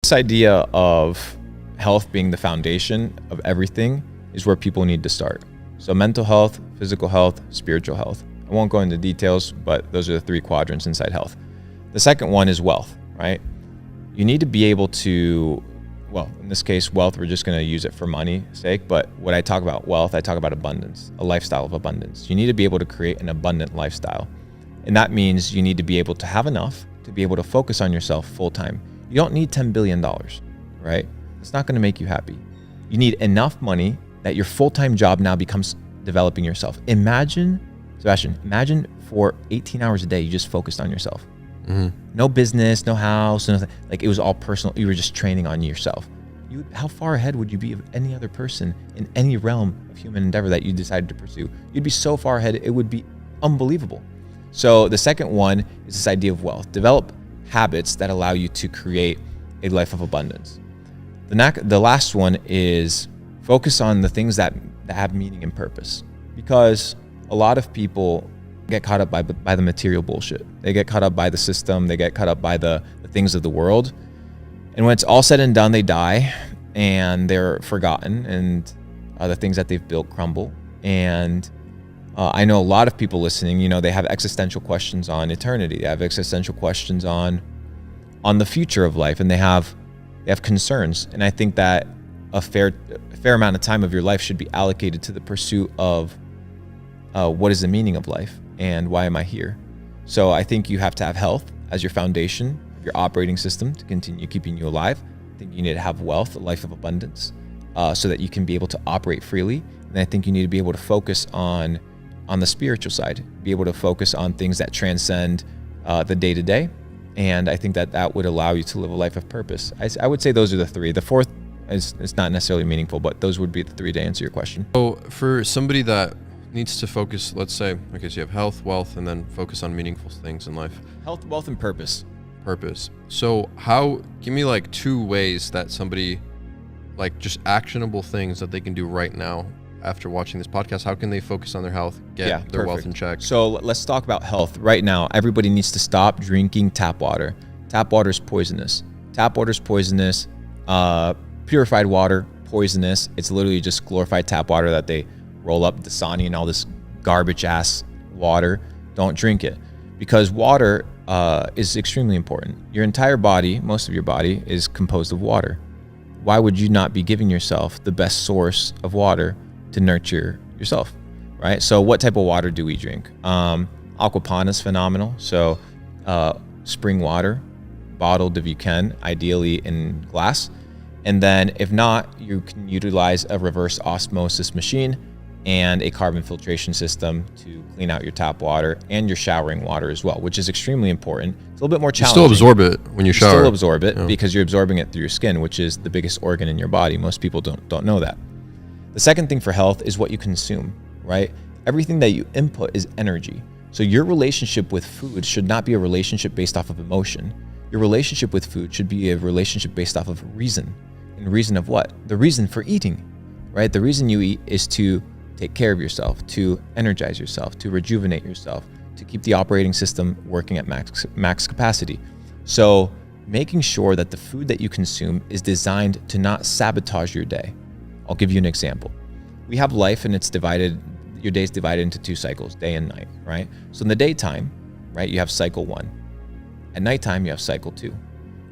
This idea of health being the foundation of everything is where people need to start. So mental health, physical health, spiritual health. I won't go into details, but those are the three quadrants inside health. The second one is wealth, right? You need to be able to, well, in this case, wealth, we're just going to use it for money's sake. But when I talk about wealth, I talk about abundance, a lifestyle of abundance. You need to be able to create an abundant lifestyle. And that means you need to be able to have enough to be able to focus on yourself full time. You don't need $10 billion, right? It's not going to make you happy. You need enough money that your full-time job now becomes developing yourself. Imagine, Sebastian, imagine for 18 hours a day, you just focused on yourself. Mm-hmm. No business, no house, nothing. Like it was all personal. You were just training on yourself. How far ahead would you be of any other person in any realm of human endeavor that you decided to pursue? You'd be so far ahead, it would be unbelievable. So the second one is this idea of wealth. Develop habits that allow you to create a life of abundance. The last one is focus on the things that have meaning and purpose, because a lot of people get caught up by the material bullshit. They get caught up by the system. They get caught up by the things of the world. And when it's all said and done, they die and they're forgotten, and the things that they've built crumble. And I know a lot of people listening, they have existential questions on eternity. They have existential questions on the future of life, and they have concerns. And I think that a fair amount of time of your life should be allocated to the pursuit of what is the meaning of life and why am I here? So I think you have to have health as your foundation of your operating system to continue keeping you alive. I think you need to have wealth, a life of abundance, so that you can be able to operate freely. And I think you need to be able to focus on the spiritual side, be able to focus on things that transcend the day-to-day. And I think that would allow you to live a life of purpose. I would say those are the three. The fourth is not necessarily meaningful, but those would be the three to answer your question. So for somebody that needs to focus, let's say, okay, so you have health, wealth, and then focus on meaningful things in life. Health, wealth, and purpose. Purpose. So give me like 2 ways that somebody, like just actionable things that they can do right now after watching this podcast. How can they focus on their health, get their wealth in check? So let's talk about health. Right now, everybody needs to stop drinking tap water. Tap water is poisonous. Tap water is poisonous. Purified water, poisonous. It's literally just glorified tap water that they roll up Dasani and all this garbage ass water. Don't drink it, because water is extremely important. Your entire body, most of your body, is composed of water. Why would you not be giving yourself the best source of water to nurture yourself, right? So what type of water do we drink? Aquapana is phenomenal. So spring water, bottled if you can, ideally in glass. And then if not, you can utilize a reverse osmosis machine and a carbon filtration system to clean out your tap water and your showering water as well, which is extremely important. It's a little bit more challenging. You still absorb it when you shower. You still absorb it because you're absorbing it through your skin, which is the biggest organ in your body. Most people don't know that. The second thing for health is what you consume, right? Everything that you input is energy. So your relationship with food should not be a relationship based off of emotion. Your relationship with food should be a relationship based off of reason. And reason of what? The reason for eating, right? The reason you eat is to take care of yourself, to energize yourself, to rejuvenate yourself, to keep the operating system working at max capacity. So making sure that the food that you consume is designed to not sabotage your day. I'll give you an example. We have life and it's divided, your day's divided into 2 cycles, day and night, right? So in the daytime, right, you have cycle 1. At nighttime, you have cycle 2.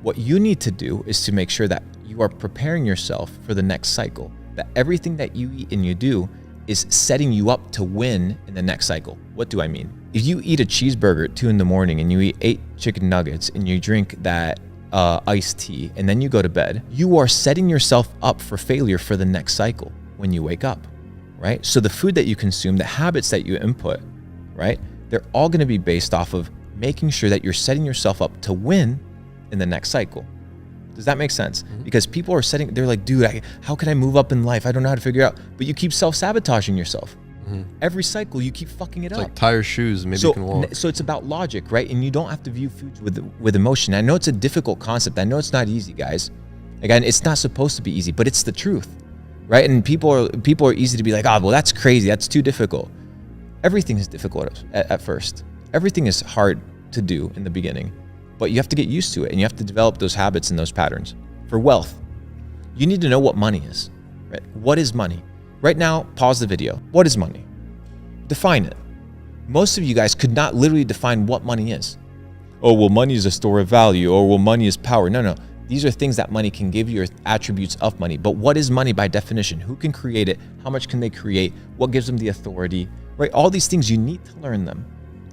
What you need to do is to make sure that you are preparing yourself for the next cycle, that everything that you eat and you do is setting you up to win in the next cycle. What do I mean? If you eat a cheeseburger at 2 a.m. and you eat 8 chicken nuggets and you drink that iced tea and then you go to bed, you are setting yourself up for failure for the next cycle when you wake up, right? So the food that you consume, the habits that you input, right? They're all going to be based off of making sure that you're setting yourself up to win in the next cycle. Does that make sense? Mm-hmm. Because people are they're like, dude, how can I move up in life? I don't know how to figure it out. But you keep self-sabotaging yourself. Mm-hmm. Every cycle, you keep fucking it up. It's like tire shoes, maybe you can walk. So it's about logic, right? And you don't have to view foods with emotion. I know it's a difficult concept. I know it's not easy, guys. Again, it's not supposed to be easy, but it's the truth, right? And people are easy to be like, well, that's crazy. That's too difficult. Everything is difficult at first. Everything is hard to do in the beginning. But you have to get used to it and you have to develop those habits and those patterns. For wealth, you need to know what money is, right? What is money? Right now, pause the video. What is money? Define it. Most of you guys could not literally define what money is. Oh, well, money is a store of value. Or, well, money is power. No. These are things that money can give you, or attributes of money. But what is money by definition? Who can create it? How much can they create? What gives them the authority, right? All these things, you need to learn them.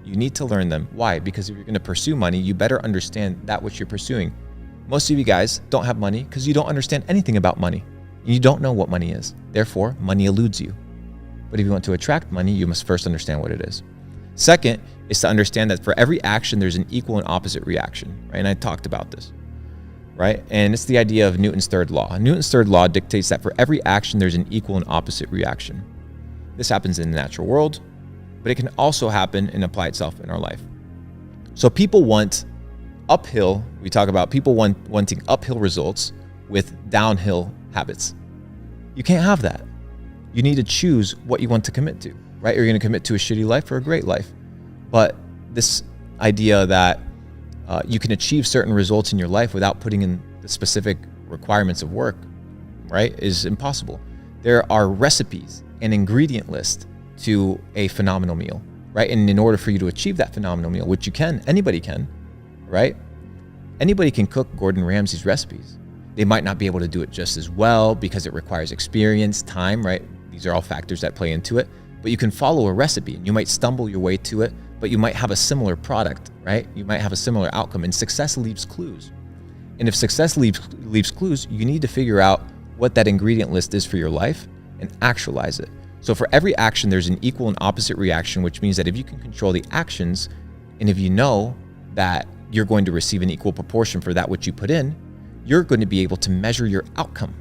You need to learn them. Why? Because if you're going to pursue money, you better understand that which you're pursuing. Most of you guys don't have money because you don't understand anything about money. You don't know what money is. Therefore, money eludes you. But if you want to attract money, you must first understand what it is. Second is to understand that for every action, there's an equal and opposite reaction, right? And I talked about this, right? And it's the idea of Newton's third law. Newton's third law dictates that for every action, there's an equal and opposite reaction. This happens in the natural world, but it can also happen and apply itself in our life. So people want uphill, we talk about people wanting uphill results with downhill habits. You can't have that. You need to choose what you want to commit to, right? You're going to commit to a shitty life or a great life. But this idea that you can achieve certain results in your life without putting in the specific requirements of work, right, is impossible. There are recipes and ingredient lists to a phenomenal meal, right? And in order for you to achieve that phenomenal meal, which you can, anybody can, right? Anybody can cook Gordon Ramsay's recipes. They might not be able to do it just as well because it requires experience, time, right? These are all factors that play into it. But you can follow a recipe and you might stumble your way to it, but you might have a similar product, right? You might have a similar outcome, and success leaves clues. And if success leaves clues, you need to figure out what that ingredient list is for your life and actualize it. So for every action, there's an equal and opposite reaction, which means that if you can control the actions, and if you know that you're going to receive an equal proportion for that which you put in, you're going to be able to measure your outcome,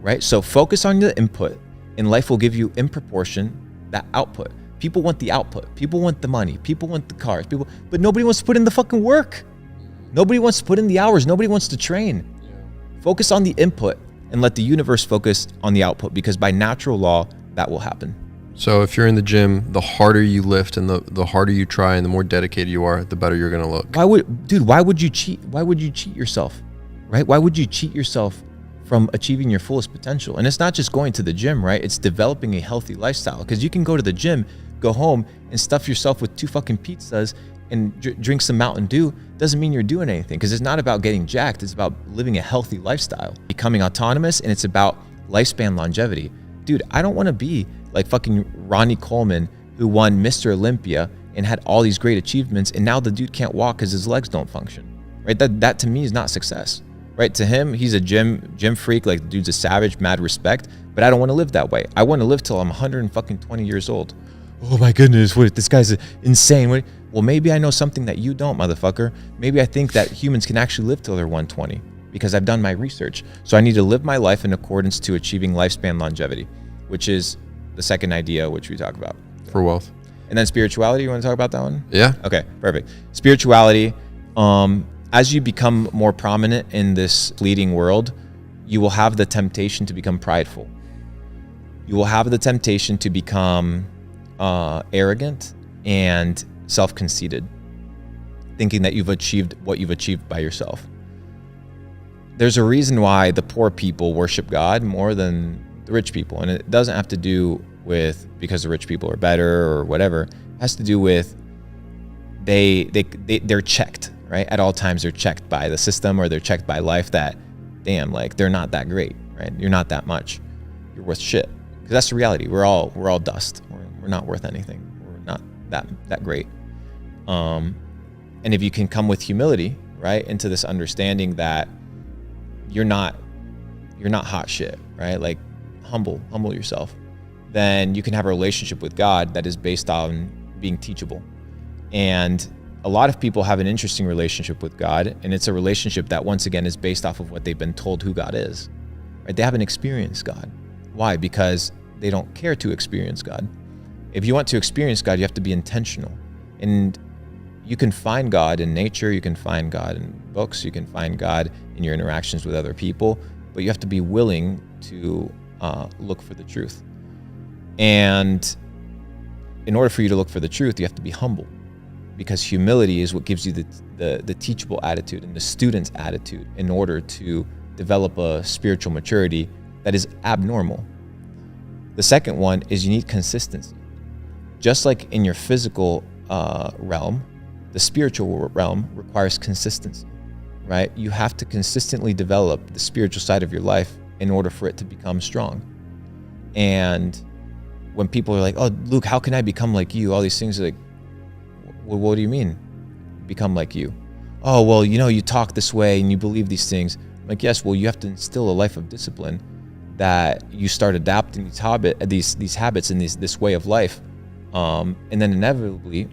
right? So focus on the input, and life will give you in proportion that output. People want the output. People want the money. People want the cars. But nobody wants to put in the fucking work. Nobody wants to put in the hours. Nobody wants to train. Yeah. Focus on the input and let the universe focus on the output, because by natural law, that will happen. So if you're in the gym, the harder you lift and the harder you try and the more dedicated you are, the better you're going to look. Why would you cheat? Why would you cheat yourself, right? Why would you cheat yourself from achieving your fullest potential? And it's not just going to the gym, right? It's developing a healthy lifestyle, because you can go to the gym, go home and stuff yourself with 2 fucking pizzas and drink some Mountain Dew. Doesn't mean you're doing anything, because it's not about getting jacked. It's about living a healthy lifestyle, becoming autonomous, and it's about lifespan longevity. Dude, I don't want to be like fucking Ronnie Coleman, who won Mr. Olympia and had all these great achievements, and now the dude can't walk because his legs don't function, right? That to me is not success, right? To him, he's a gym freak, like the dude's a savage, mad respect, but I don't want to live that way. I want to live till I'm 120 years old. Oh my goodness, what, this guy's insane. Well, maybe I know something that you don't, motherfucker. Maybe I think that humans can actually live till they're 120 because I've done my research. So I need to live my life in accordance to achieving lifespan longevity, which is the second idea which we talk about. For wealth. And then spirituality, you want to talk about that one? Yeah. Okay, perfect. Spirituality, as you become more prominent in this fleeting world, you will have the temptation to become prideful. You will have the temptation to become arrogant and self-conceited, thinking that you've achieved what you've achieved by yourself. There's a reason why the poor people worship God more than the rich people, and it doesn't have to do with because the rich people are better or whatever. It has to do with they're checked, right? At all times, they're checked by the system, or they're checked by life that, damn, like they're not that great, right? You're not that much. You're worth shit. Because that's the reality. We're all dust. We're not worth anything. We're not that great. And if you can come with humility, right, into this understanding that you're not hot shit, right? Like humble yourself. Then you can have a relationship with God that is based on being teachable. And a lot of people have an interesting relationship with God, and it's a relationship that once again is based off of what they've been told who God is, right? They haven't experienced God. Why? Because they don't care to experience God. If you want to experience God, you have to be intentional. And you can find God in nature, you can find God in books, you can find God in your interactions with other people, but you have to be willing to look for the truth. And in order for you to look for the truth, you have to be humble, because humility is what gives you the teachable attitude and the student's attitude in order to develop a spiritual maturity that is abnormal. The second one is you need consistency. Just like in your physical realm, the spiritual realm requires consistency, right? You have to consistently develop the spiritual side of your life in order for it to become strong. And when people are like, oh, Luke, how can I become like you? All these things are like, well, what do you mean become like you? Oh, well, you talk this way and you believe these things. I'm like, yes, well, you have to instill a life of discipline that you start adapting these habits and this way of life. And then inevitably,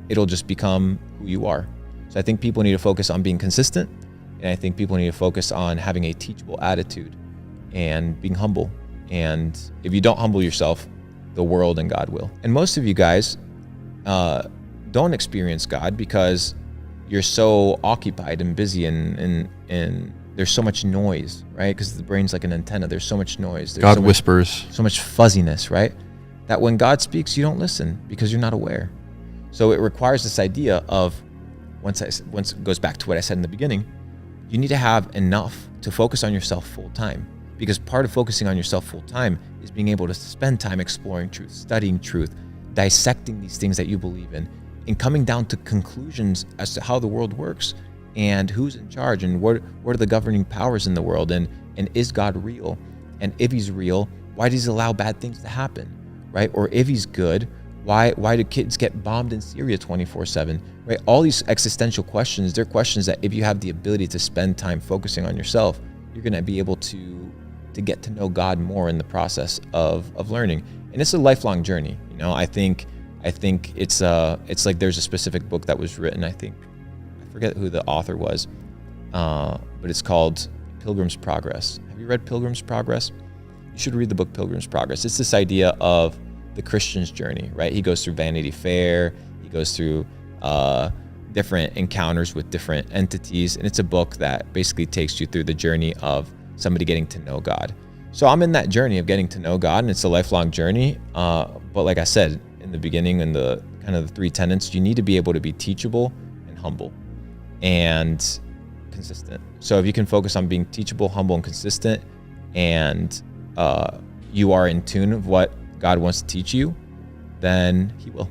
it'll just become who you are. So I think people need to focus on being consistent. And I think people need to focus on having a teachable attitude and being humble. And if you don't humble yourself, the world and God will. And most of you guys don't experience God because you're so occupied and busy and there's so much noise, right? Because the brain's like an antenna. There's so much noise. There's God whispers. So much fuzziness, right? That when God speaks, you don't listen because you're not aware. So it requires this idea of, once it goes back to what I said in the beginning, you need to have enough to focus on yourself full time. Because part of focusing on yourself full time is being able to spend time exploring truth, studying truth, dissecting these things that you believe in, and coming down to conclusions as to how the world works and who's in charge and what are the governing powers in the world, and is God real? And if he's real, why does he allow bad things to happen, right? Or if he's good, why do kids get bombed in Syria 24/7, right? All these existential questions, they're questions that if you have the ability to spend time focusing on yourself, you're going to be able to get to know God more in the process of learning. And it's a lifelong journey. I think it's like there's a specific book that was written, I forget who the author was, but it's called Pilgrim's Progress. Have you read Pilgrim's Progress? You should read the book Pilgrim's Progress. It's this idea of the Christian's journey, right? He goes through Vanity Fair, he goes through different encounters with different entities, and it's a book that basically takes you through the journey of somebody getting to know God. So I'm in that journey of getting to know God, and it's a lifelong journey. But like I said in the beginning, in the kind of the three tenets, you need to be able to be teachable and humble and consistent. So if you can focus on being teachable, humble, and consistent, and you are in tune with what God wants to teach you, then he will.